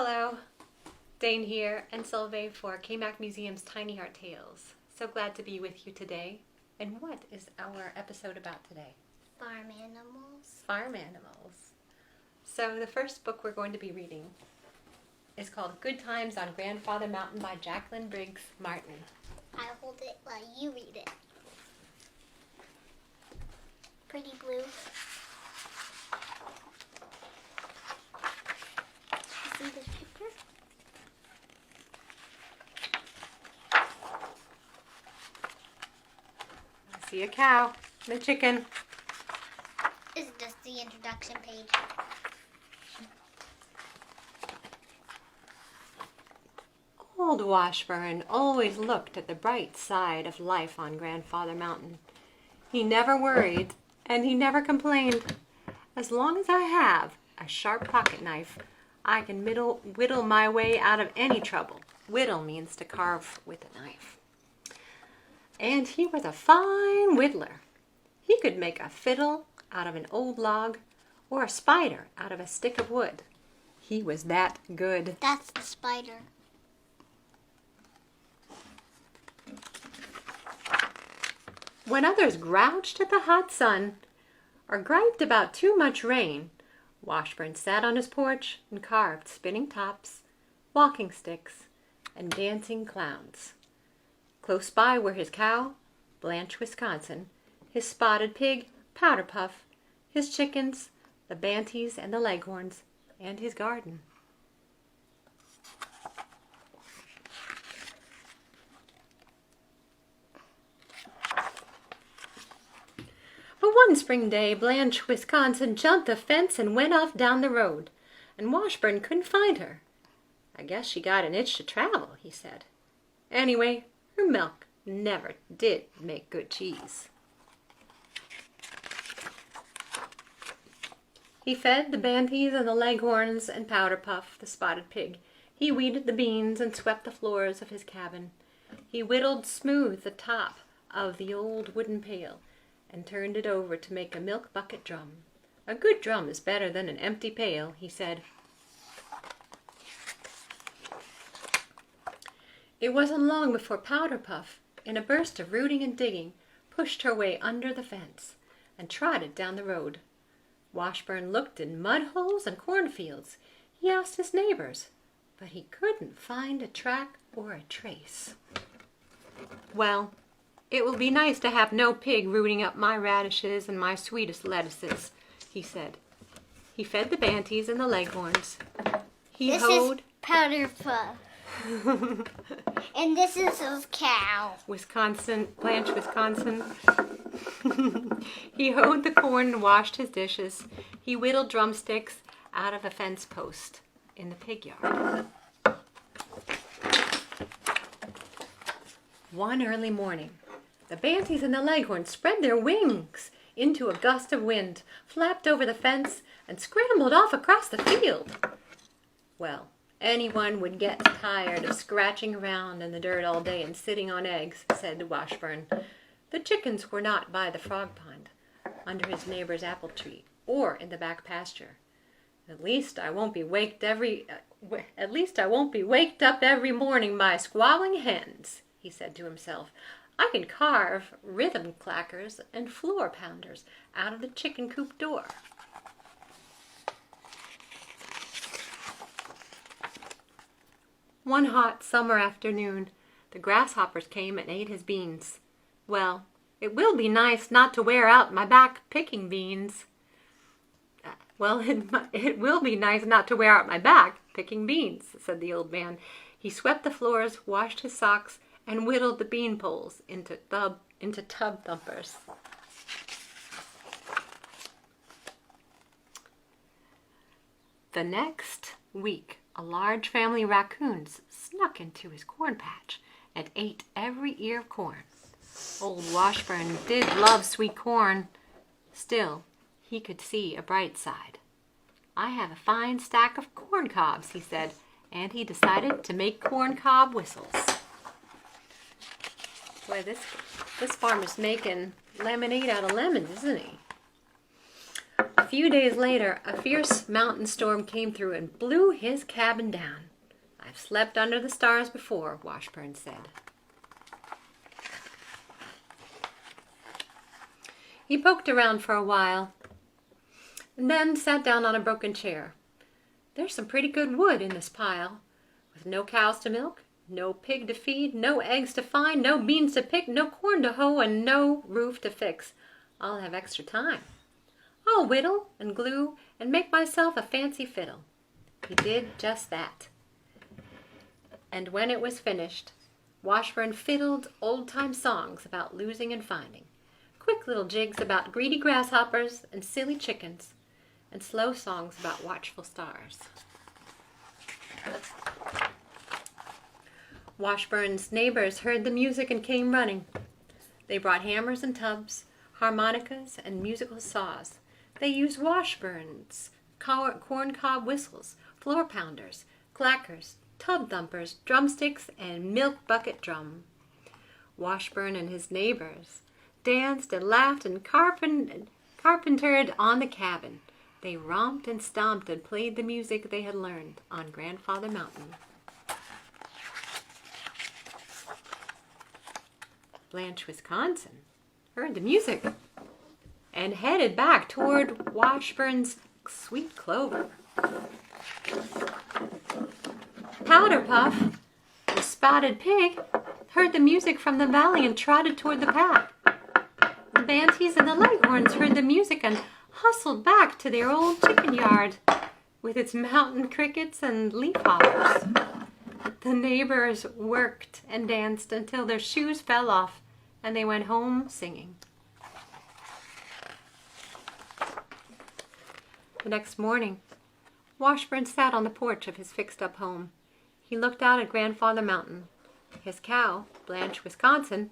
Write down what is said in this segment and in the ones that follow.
Hello, Dane here and Solveig for KMAC Museum's Tiny Art Tales. So glad to be with you today. And what is our episode about today? Farm animals. Farm animals. So the first book we're going to be reading is called Good Times on Grandfather Mountain by Jacqueline Briggs Martin. I'll hold it while you read it. Pretty blue. See this picture? I see a cow and a chicken. This is just the introduction page. Old Washburn always looked at the bright side of life on Grandfather Mountain. He never worried and he never complained. As long as I have a sharp pocket knife, I can whittle my way out of any trouble. Whittle means to carve with a knife. And he was a fine whittler. He could make a fiddle out of an old log or a spider out of a stick of wood. He was that good. That's the spider. When others grouched at the hot sun or griped about too much rain, Washburn sat on his porch and carved spinning tops, walking sticks, and dancing clowns. Close by were his cow, Blanche, Wisconsin, his spotted pig, Powder Puff, his chickens, the banties and the leghorns, and his garden. But one spring day, Blanche, Wisconsin, jumped the fence and went off down the road, and Washburn couldn't find her. I guess she got an itch to travel, he said. Anyway, her milk never did make good cheese. He fed the banties and the leghorns and Powder Puff, the spotted pig. He weeded the beans and swept the floors of his cabin. He whittled smooth the top of the old wooden pail and turned it over to make a milk bucket drum. A good drum is better than an empty pail, he said. It wasn't long before Powder Puff, in a burst of rooting and digging, pushed her way under the fence and trotted down the road. Washburn looked in mud holes and cornfields. He asked his neighbors, but he couldn't find a track or a trace. Well, it will be nice to have no pig rooting up my radishes and my sweetest lettuces, he said. He fed the banties and the leghorns. This is Powder Puff. And this is his cow. Blanche, Wisconsin. He hoed the corn and washed his dishes. He whittled drumsticks out of a fence post in the pig yard. One early morning, the banties and the leghorns spread their wings into a gust of wind, flapped over the fence, and scrambled off across the field. Well, anyone would get tired of scratching around in the dirt all day and sitting on eggs, said Washburn. The chickens were not by the frog pond, under his neighbor's apple tree, or in the back pasture. At least I won't be waked up every morning by squalling hens, he said to himself. I can carve rhythm clackers and floor pounders out of the chicken coop door. One hot summer afternoon, the grasshoppers came and ate his beans. Well, it will be nice not to wear out my back picking beans. It will be nice not to wear out my back picking beans, said the old man. He swept the floors, washed his socks, and whittled the bean poles into tub thumpers. The next week, a large family of raccoons snuck into his corn patch and ate every ear of corn. Old Washburn did love sweet corn. Still, he could see a bright side. I have a fine stack of corn cobs, he said, and he decided to make corn cob whistles. Boy, this farmer's making lemonade out of lemons, isn't he? few days later, a fierce mountain storm came through and blew his cabin down. "I've slept under the stars before," Washburn said. He poked around for a while and then sat down on a broken chair. "There's some pretty good wood in this pile, with no cows to milk, no pig to feed, no eggs to find, no beans to pick, no corn to hoe, and no roof to fix. I'll have extra time. I'll whittle and glue and make myself a fancy fiddle." He did just that. And when it was finished, Washburn fiddled old-time songs about losing and finding, quick little jigs about greedy grasshoppers and silly chickens, and slow songs about watchful stars. Washburn's neighbors heard the music and came running. They brought hammers and tubs, harmonicas and musical saws. They used Washburn's corncob whistles, floor pounders, clackers, tub thumpers, drumsticks, and milk bucket drum. Washburn and his neighbors danced and laughed and carpentered on the cabin. They romped and stomped and played the music they had learned on Grandfather Mountain. Blanche, Wisconsin, heard the music and headed back toward Washburn's sweet clover. Powder Puff, the spotted pig, heard the music from the valley and trotted toward the path. The Banties and the Leghorns heard the music and hustled back to their old chicken yard with its mountain crickets and leafhoppers. The neighbors worked and danced until their shoes fell off and they went home singing. The next morning, Washburn sat on the porch of his fixed-up home. He looked out at Grandfather Mountain, his cow, Blanche, Wisconsin,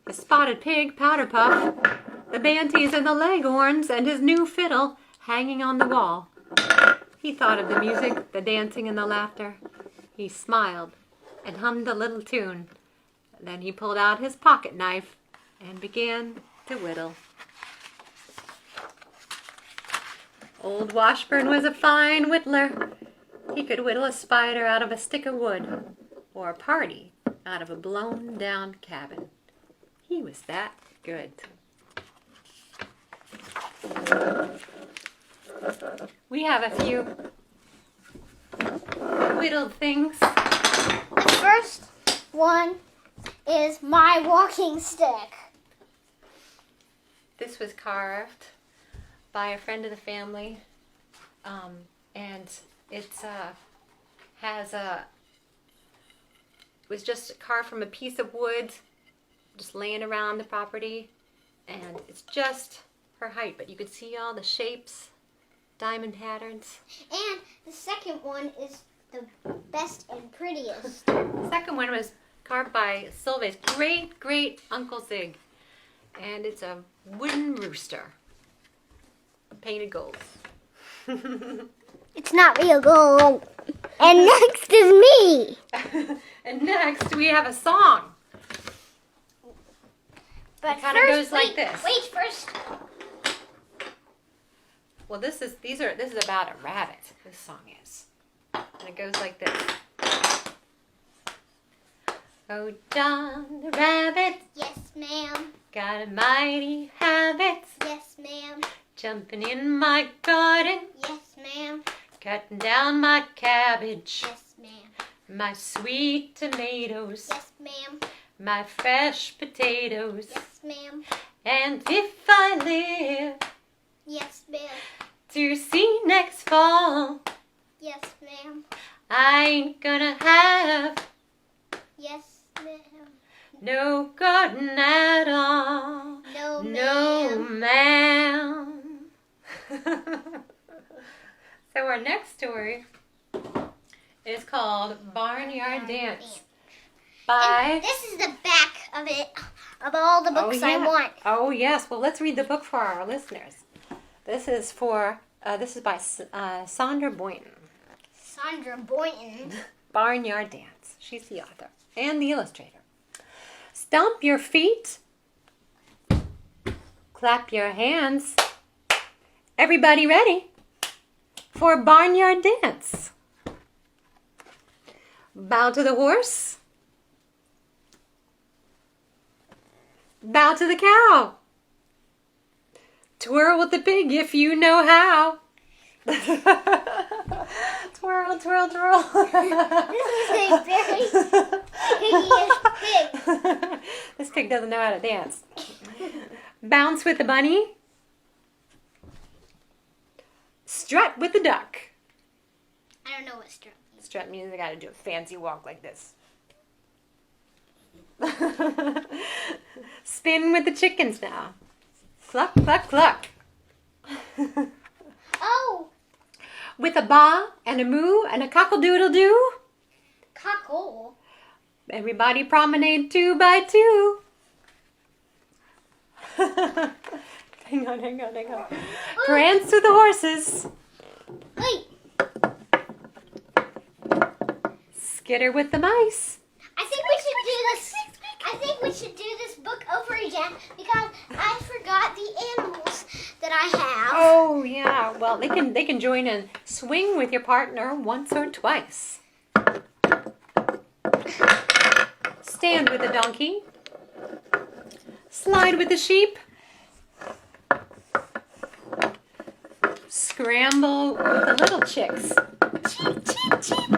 his spotted pig, Powder Puff, the Banties and the Leghorns, and his new fiddle hanging on the wall. He thought of the music, the dancing, and the laughter. He smiled and hummed a little tune. Then he pulled out his pocket knife and began to whittle. Old Washburn was a fine whittler. He could whittle a spider out of a stick of wood, or a party out of a blown-down cabin. He was that good. We have a few whittled things. The first one is my walking stick. This was carved by a friend of the family, and it was just carved from a piece of wood just laying around the property, and it's just her height, but you could see all the shapes, diamond patterns. And the second one is the best and prettiest. The second one was carved by Solveig's great Uncle Zig, and it's a wooden rooster painted gold. It's not real gold. And next is me. And next we have a song. But it kind of goes like this. Wait, first. Well, this is about a rabbit. This song is, and it goes like this. Oh, John the rabbit. Yes, ma'am. Got a mighty habit. Yes, ma'am. Jumping in my garden. Yes, ma'am. Cutting down my cabbage. Yes, ma'am. My sweet tomatoes. Yes, ma'am. My fresh potatoes. Yes, ma'am. And if I live Yes, ma'am. to see next fall, Yes, ma'am. I ain't gonna have Yes, ma'am. no garden at all. No, No, ma'am. So our next story is called Barnyard Dance. And this is the back of it, of all the books I want. Oh yes. Well, let's read the book for our listeners. This is by Sandra Boynton. Sandra Boynton. Barnyard Dance. She's the author and the illustrator. Stomp your feet, clap your hands, Everybody ready for a barnyard dance? Bow to the horse. Bow to the cow. Twirl with the pig if you know how. Twirl, twirl, twirl. This is a very hideous pig. This pig doesn't know how to dance. Bounce with the bunny. Strut with the duck. I don't know what strut means. Strut means I gotta do a fancy walk like this. Spin with the chickens now. Cluck, cluck, cluck. Oh! With a ba and a moo and a cockle-doodle-doo. Cockle. Everybody promenade 2 by 2. Hang on, hang on, hang on. Prance with the horses. Wait. Skitter with the mice. I think we should do this. I think we should do this book over again because I forgot the animals that I have. Oh yeah. Well, they can join and swing with your partner once or twice. Stand with the donkey. Slide with the sheep. Scramble with the little chicks. Cheep, cheep, cheep.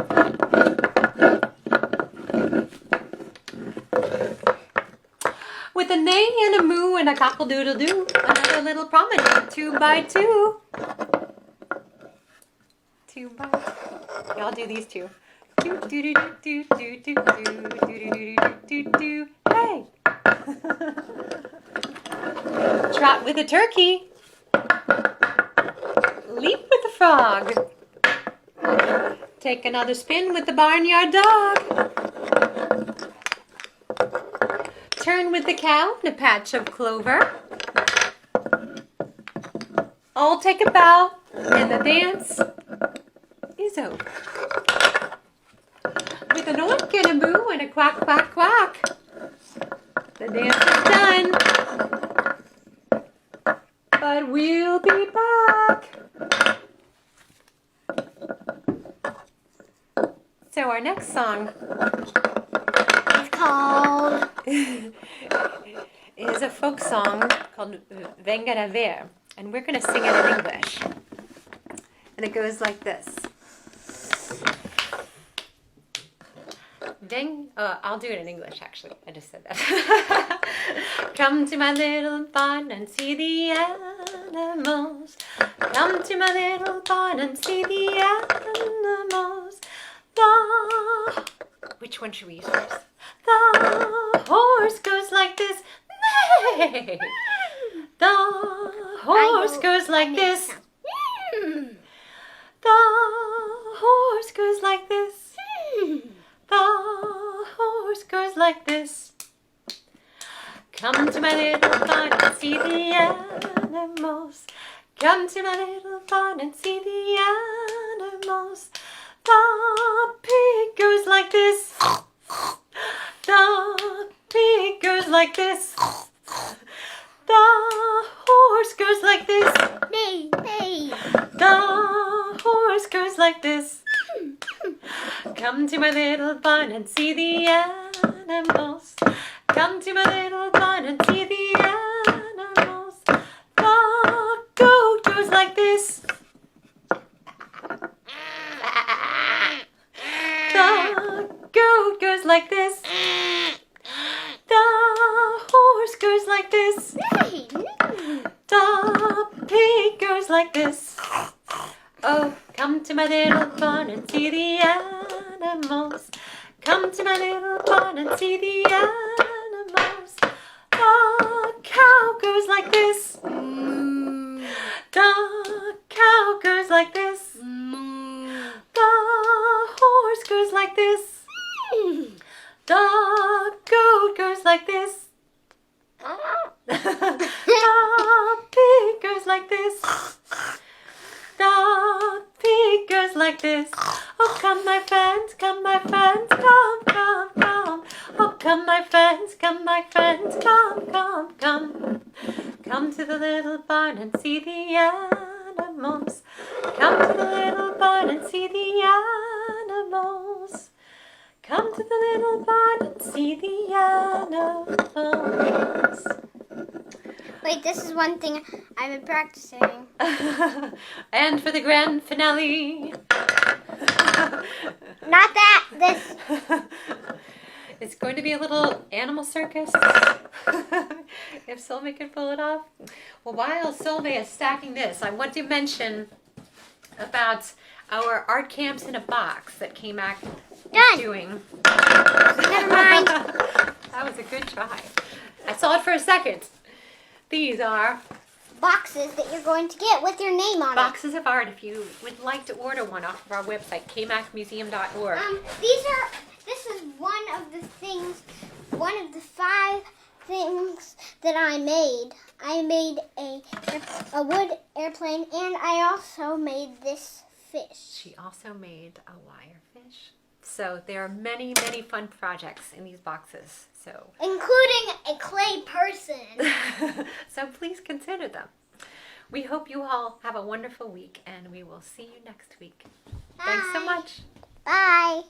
With a neigh and a moo and a cockle-doodle-doo, another little promenade 2 by 2. 2 by 2. Y'all do these two. Do do do do do do do do do do do. Hey! Trot with a turkey. Leap with the frog. Take another spin with the barnyard dog. Turn with the cow in a patch of clover. All take a bow, and the dance is over. With an oink and a moo and a quack, quack, quack, the dance is done. But we'll be back. So our next song It's called. is a folk song called Venga a ver, and we're going to sing it in English. And it goes like this. I'll do it in English, actually. I just said that. Come to my little barn and see the animals. Come to my little barn and see the animals. Which one should we use first? The horse goes like this. Neigh. The horse goes like this. The horse goes like this. The horse goes like this. Come to my little barn and see the animals. Come to my little barn and see the animals. The pig goes like this. The pig goes like this. The horse goes like this. Neigh, neigh. The horse goes like this. Come to my little barn and see the animals. Come to my little barn and see the animals. The goat goes like this. The goat goes like this. The horse goes like this. Neigh, neigh. The pig goes like this. Oh, come to my little barn and see the animals. Come to my little barn and see the animals. The cow goes like this. The cow goes like this. The horse goes like this. The goat goes like this. The pig goes like this. The pig goes like this. Oh, come my friends, come my friends, come, come, come. Oh, come my friends, come my friends, come, come, come. Come to the little barn and see the animals. Come to the little barn and see the animals. Come to the little barn and see the animals. Wait, this is one thing I've been practicing. And for the grand finale. Not that, this. It's going to be a little animal circus. If Solveig can pull it off. Well, while Solveig is stacking this, I want to mention about our art camps in a box that KMAC is doing. Never mind. That was a good try. I saw it for a second. These are Boxes that you're going to get with your name on boxes of art. If you would like to order one off of our website, kmacmuseum.org. This is one of the 5 things that I made. I made a wood airplane, and I also made this fish. She also made a wire fish. So there are many, many fun projects in these boxes. So including a clay person. So please consider them. We hope you all have a wonderful week, and we will see you next week. Thanks so much. Bye.